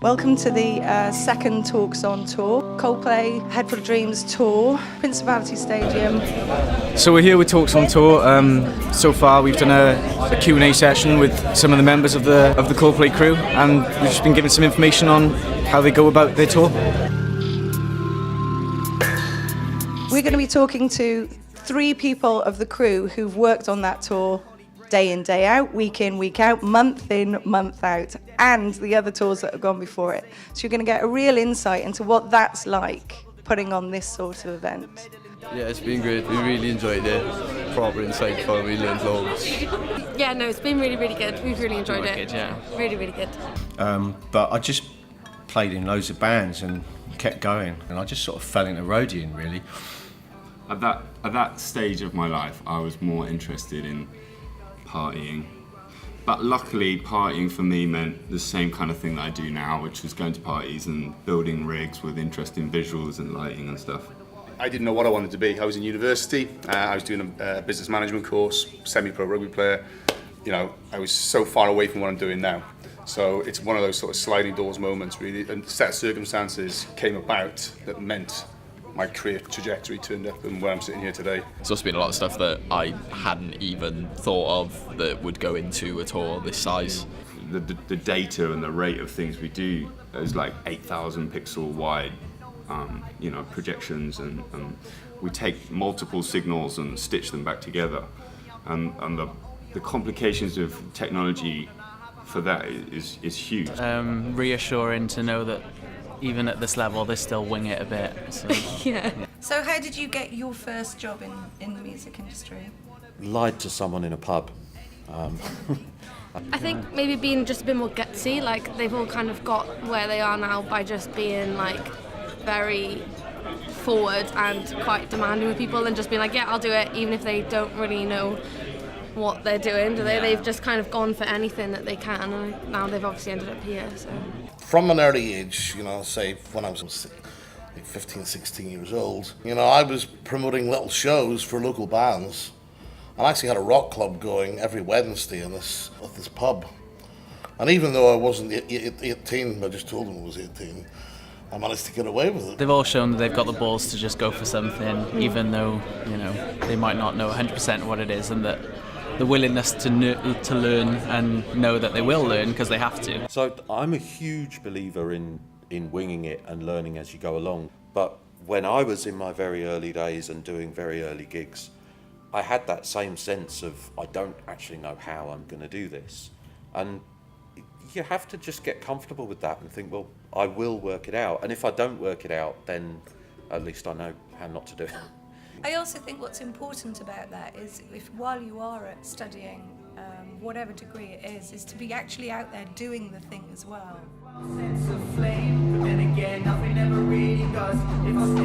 Welcome to the second Talks on tour, Coldplay Head Full of Dreams tour, Principality Stadium. So we're here with Talks on tour. So far we've done a Q&A session with some of the members of the Coldplay crew, and we've just been given some information on how they go about their tour. We're going to be talking to 3 people of the crew who've worked on that tour day in, day out, week in, week out, month in, month out, and the other tours that have gone before it. So you're going to get a real insight into what that's like, putting on this sort of event. Yeah, it's been great. We really enjoyed it. Proper insightful. We learned loads. Yeah, no, it's been really, really good. We've really enjoyed it. Good, yeah. Really, really good. But I just played in loads of bands and kept going, and I just sort of fell into roadieing, really. At that stage of my life, I was more interested in partying. But luckily, partying for me meant the same kind of thing that I do now, which was going to parties and building rigs with interesting visuals and lighting and stuff. I didn't know what I wanted to be. I was in university, I was doing a business management course, semi-pro rugby player. You know, I was so far away from what I'm doing now. So it's one of those sort of sliding doors moments, really, and set of circumstances came about that meant my career trajectory turned up and where I'm sitting here today. There's also been a lot of stuff that I hadn't even thought of that would go into a tour this size. The data and the rate of things we do is like 8,000 pixel wide, projections, and we take multiple signals and stitch them back together. And the complications of technology for that is huge. Reassuring to know that even at this level, they still wing it a bit. So. Yeah. So how did you get your first job in the music industry? Lied to someone in a pub. I think maybe being just a bit more gutsy, like they've all kind of got where they are now by just being like very forward and quite demanding with people and just being like, yeah, I'll do it, even if they don't really know what they're doing, do they? They've just kind of gone for anything that they can, and now they've obviously ended up here. So. From an early age, say when I was 15, 16 years old, I was promoting little shows for local bands. I actually had a rock club going every Wednesday at this pub. And even though I wasn't 18, I just told them I was 18, I managed to get away with it. They've all shown that they've got the balls to just go for something, even though, they might not know 100% what it is, and that the willingness to learn and know that they will learn because they have to. So I'm a huge believer in winging it and learning as you go along. But when I was in my very early days and doing very early gigs, I had that same sense of I don't actually know how I'm going to do this. And you have to just get comfortable with that and think, well, I will work it out. And if I don't work it out, then at least I know how not to do it. I also think what's important about that is if while you are studying, whatever degree it is to be actually out there doing the thing as well. Sense of flame, but then again, nothing ever really does. If I stay